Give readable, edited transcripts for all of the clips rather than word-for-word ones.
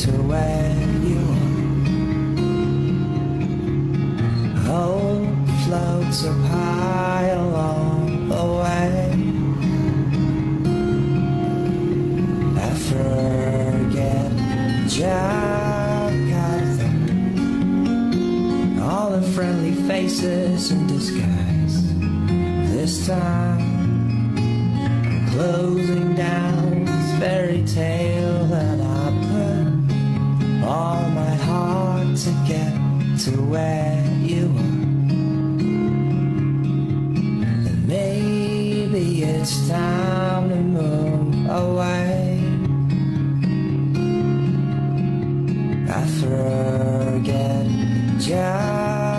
to where you are. Hope floats up high along the way. I forget Jakarta, all the friendly faces in disguise. This time I'm closing down this fairy tale that I put all my heart to get to where you are. And maybe it's time to move away. I forget Jakarta.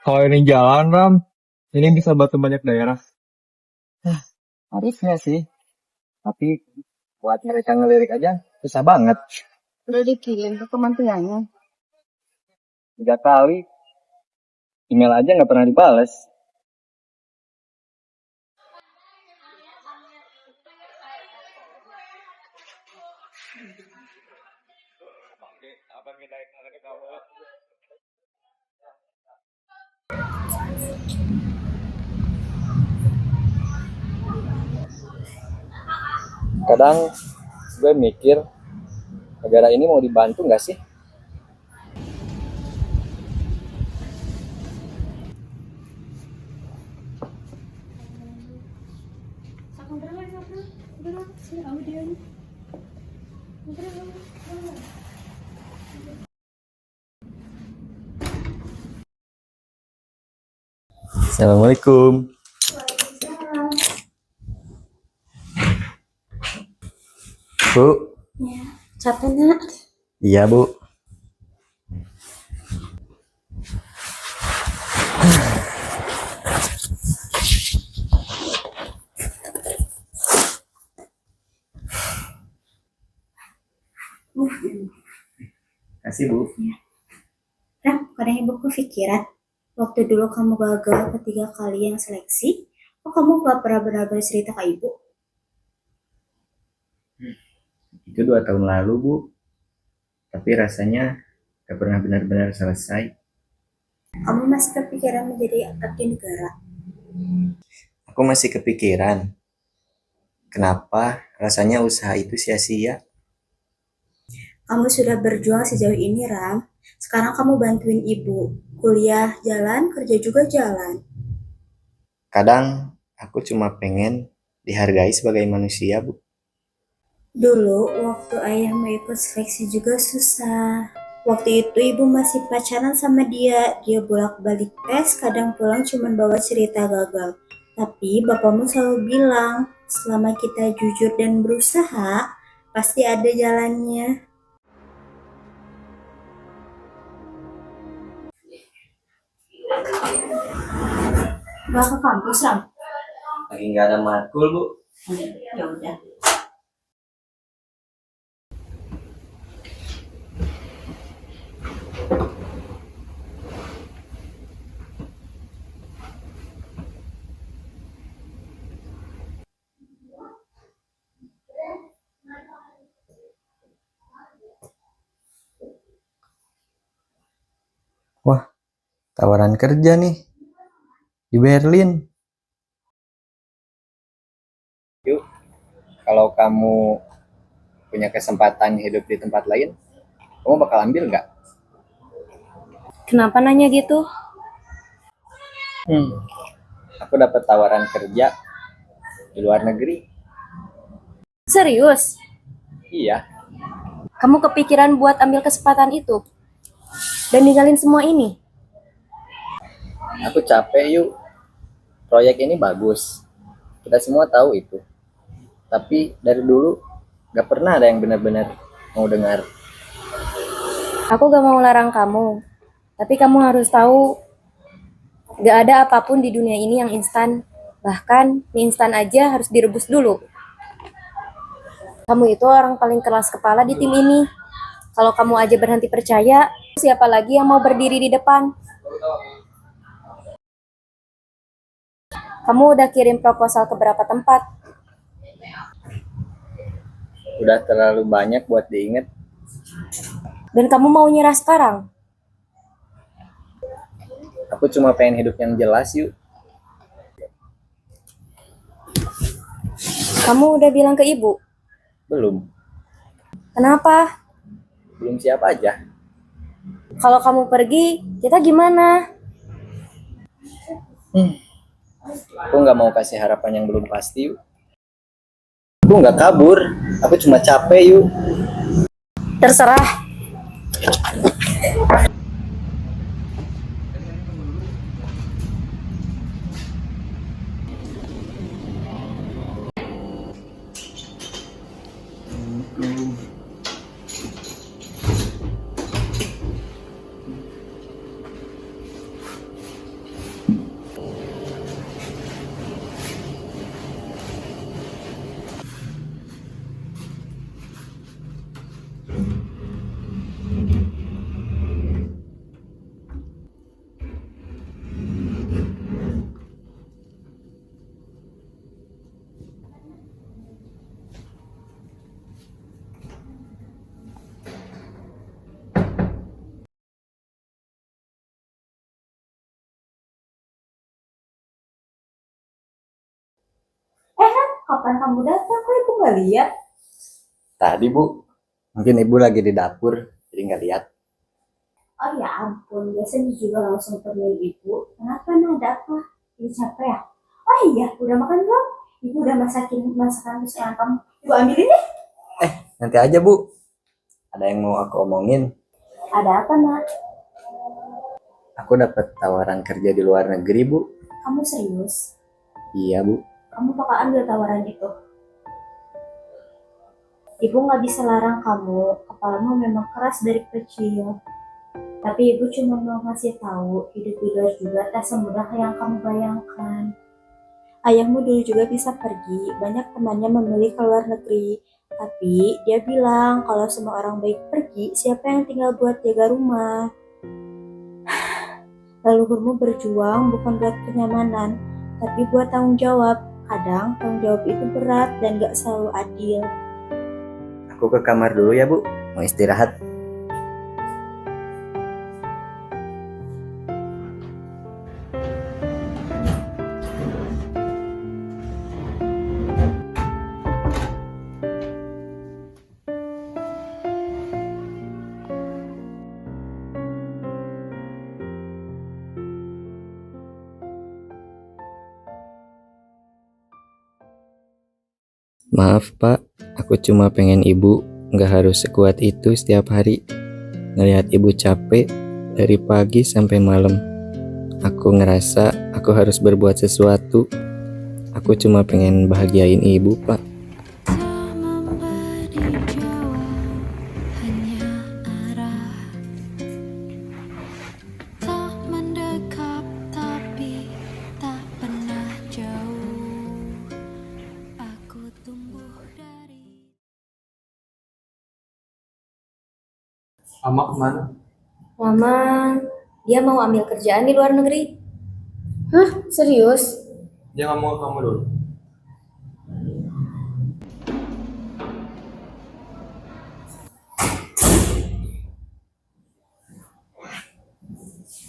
Kalau ini jalan, Ram, ini bisa bantu banyak daerah. Harusnya sih, tapi buat mereka ngelirik aja susah banget. Udah dikirim ke kementeriannya. 3 kali, email aja nggak pernah dibales. Kadang gue mikir, negara ini mau dibantu nggak sih? Assalamualaikum. Bu. Ya, capek nak. Iya, Bu. Kasih, Bu. Ram, kadang ibu kepikiran. Waktu dulu kamu gagal ketiga kali yang seleksi, kok kamu gak pernah benar-benar cerita ke ibu? Itu 2 tahun lalu, Bu. Tapi rasanya gak pernah benar-benar selesai. Kamu masih kepikiran menjadi abdi negara? Aku masih kepikiran, kenapa rasanya usaha itu sia-sia. Kamu sudah berjuang sejauh ini, Ram. Sekarang kamu bantuin ibu. Kuliah jalan, kerja juga jalan. Kadang aku cuma pengen dihargai sebagai manusia, Bu. Dulu, waktu ayah mau ikut seleksi juga susah. Waktu itu ibu masih pacaran sama dia. Dia bolak-balik tes, kadang pulang cuma bawa cerita gagal. Tapi bapakmu selalu bilang, selama kita jujur dan berusaha, pasti ada jalannya. Gak ke kampus, Ram? Lagi nggak ada matkul, Bu. Ya udah. Wah, tawaran kerja nih di Berlin. Yuk, kalau kamu punya kesempatan hidup di tempat lain, kamu bakal ambil nggak? Kenapa nanya gitu? Aku dapat tawaran kerja di luar negeri. Serius? Iya, Kamu kepikiran buat ambil kesempatan itu? Dan ninggalin semua ini? aku capek yuk. Proyek ini bagus. Kita semua tahu itu. Tapi dari dulu gak pernah ada yang benar-benar mau dengar. Aku gak mau larang kamu. Tapi kamu harus tahu, gak ada apapun di dunia ini yang instan. Bahkan mie instan aja harus direbus dulu. Kamu itu orang paling keras kepala di tim ini. Kalau kamu aja berhenti percaya, siapa lagi yang mau berdiri di depan? Kamu udah kirim proposal ke berapa tempat? Udah terlalu banyak buat diinget. Dan kamu mau nyerah sekarang? Aku cuma pengen hidup yang jelas yuk. Kamu udah bilang ke ibu? Belum. Kenapa? Belum siap aja. Kalau kamu pergi, kita gimana? Aku nggak mau kasih harapan yang belum pasti yuk. Aku nggak kabur. Aku cuma capek yuk. Terserah. Kapan kamu datang? Kok ibu nggak lihat? Tadi bu, mungkin ibu lagi di dapur, jadi nggak lihat. Oh ya ampun, biasanya juga langsung panggil ibu. Kenapa nih, ada apa? Ibu capek ya? Oh iya, udah makan belum? Ibu udah masakin masakan kesukaan kamu. Ibu ambilin ya? Nanti aja bu. Ada yang mau aku omongin. Ada apa nak? Aku dapat tawaran kerja di luar negeri bu. Kamu serius? Iya bu. Kamu bakal ambil tawaran itu? Ibu nggak bisa larang kamu, kepalamu memang keras dari kecil. Tapi ibu cuma mau ngasih tahu, hidup di luar juga tak semudah yang kamu bayangkan. Ayahmu dulu juga bisa pergi, banyak temannya memilih ke luar negeri. Tapi dia bilang kalau semua orang baik pergi, siapa yang tinggal buat jaga rumah? Leluhurmu berjuang bukan buat kenyamanan, tapi buat tanggung jawab. Kadang tanggung jawab itu berat dan gak selalu adil. Aku ke kamar dulu ya bu. Mau istirahat. Maaf pak, aku cuma pengen ibu nggak harus sekuat itu setiap hari. Ngelihat ibu capek dari pagi sampai malam. Aku ngerasa aku harus berbuat sesuatu. Aku cuma pengen bahagiain ibu pak. Ama kemana? Mama, dia mau ambil kerjaan di luar negeri. Hah? Serius? Dia ngomong ke kamu dulu.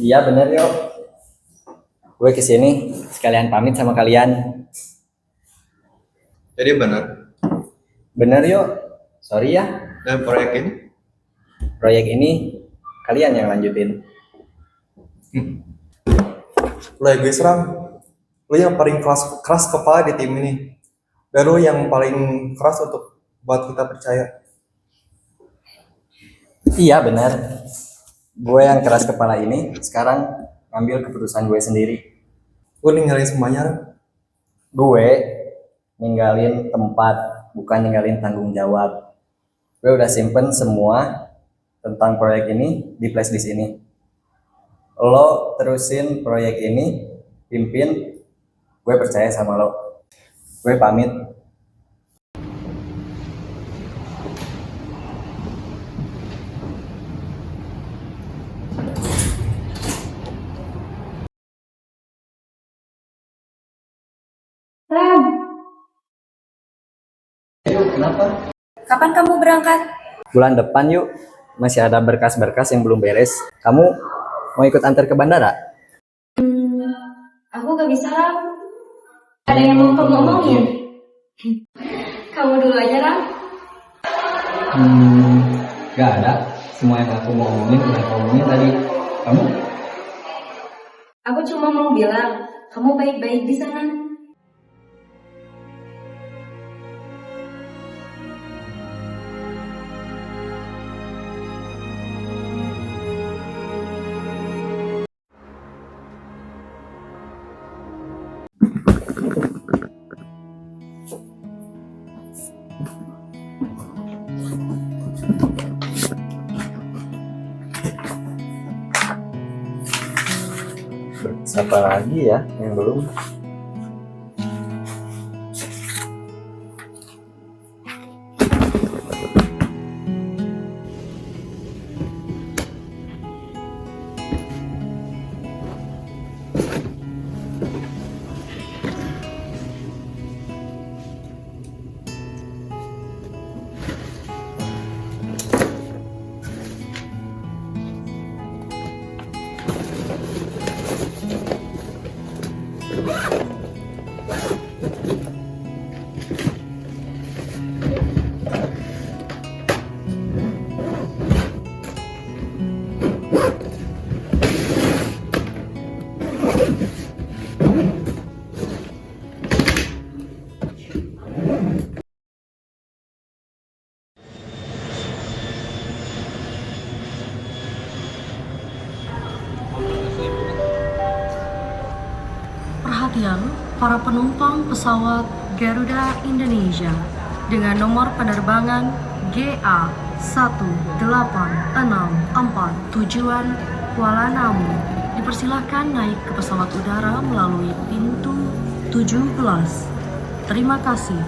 Iya bener yo. Gue kesini sekalian pamit sama kalian. Jadi benar. Bener yo. Sorry ya. Dan proyek ini Proyek ini kalian yang lanjutin. Lo egois Ram. Lo yang paling keras kepala di tim ini. Dan lo yang paling keras untuk buat kita percaya. Iya benar. Gue yang keras kepala ini sekarang ngambil keputusan gue sendiri. Lo ninggalin semuanya Ram. Gue ninggalin tempat, bukan ninggalin tanggung jawab. Gue udah simpen semua tentang proyek ini di flash disk ini. Lo terusin proyek ini, pimpin, gue percaya sama lo. Gue pamit. Ram, Kenapa? kapan kamu berangkat? Bulan depan yuk, masih ada berkas-berkas yang belum beres. Kamu mau ikut antar ke bandara? Aku gak bisa, Ram. Ada yang mau kamu omongin? Kamu dulu aja, Ram. Gak ada. Semua yang aku mau omongin udah aku omongin tadi. Kamu? Aku cuma mau bilang, kamu baik-baik di sana. Siapa lagi ya yang belum? Perhatian para penumpang pesawat Garuda Indonesia dengan nomor penerbangan GA1864 tujuan Kuala Namu dipersilahkan naik ke pesawat udara melalui pintu 17. Terima kasih.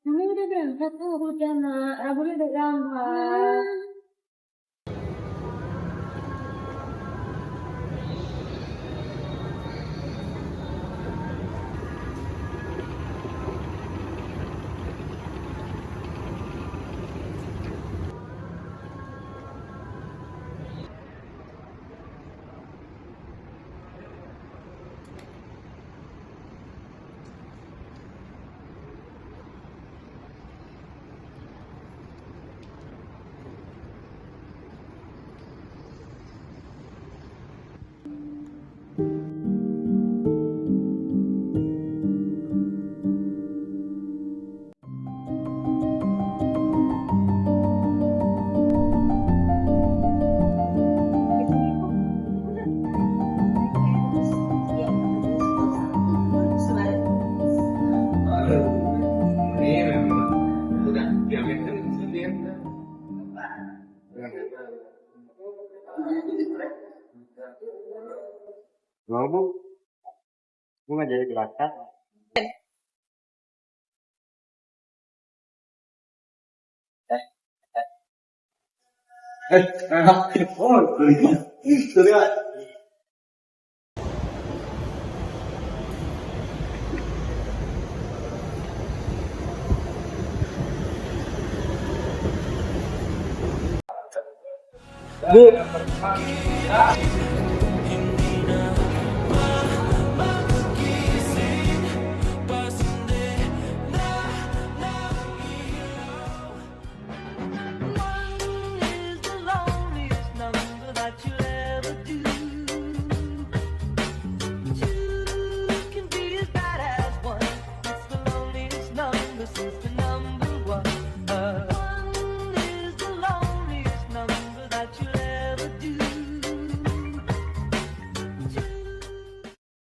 Mami udah berangkat tuh, udah nak. Rabunya udah berangkat. Ngomong, gue nggak jadi gerakan. Bu.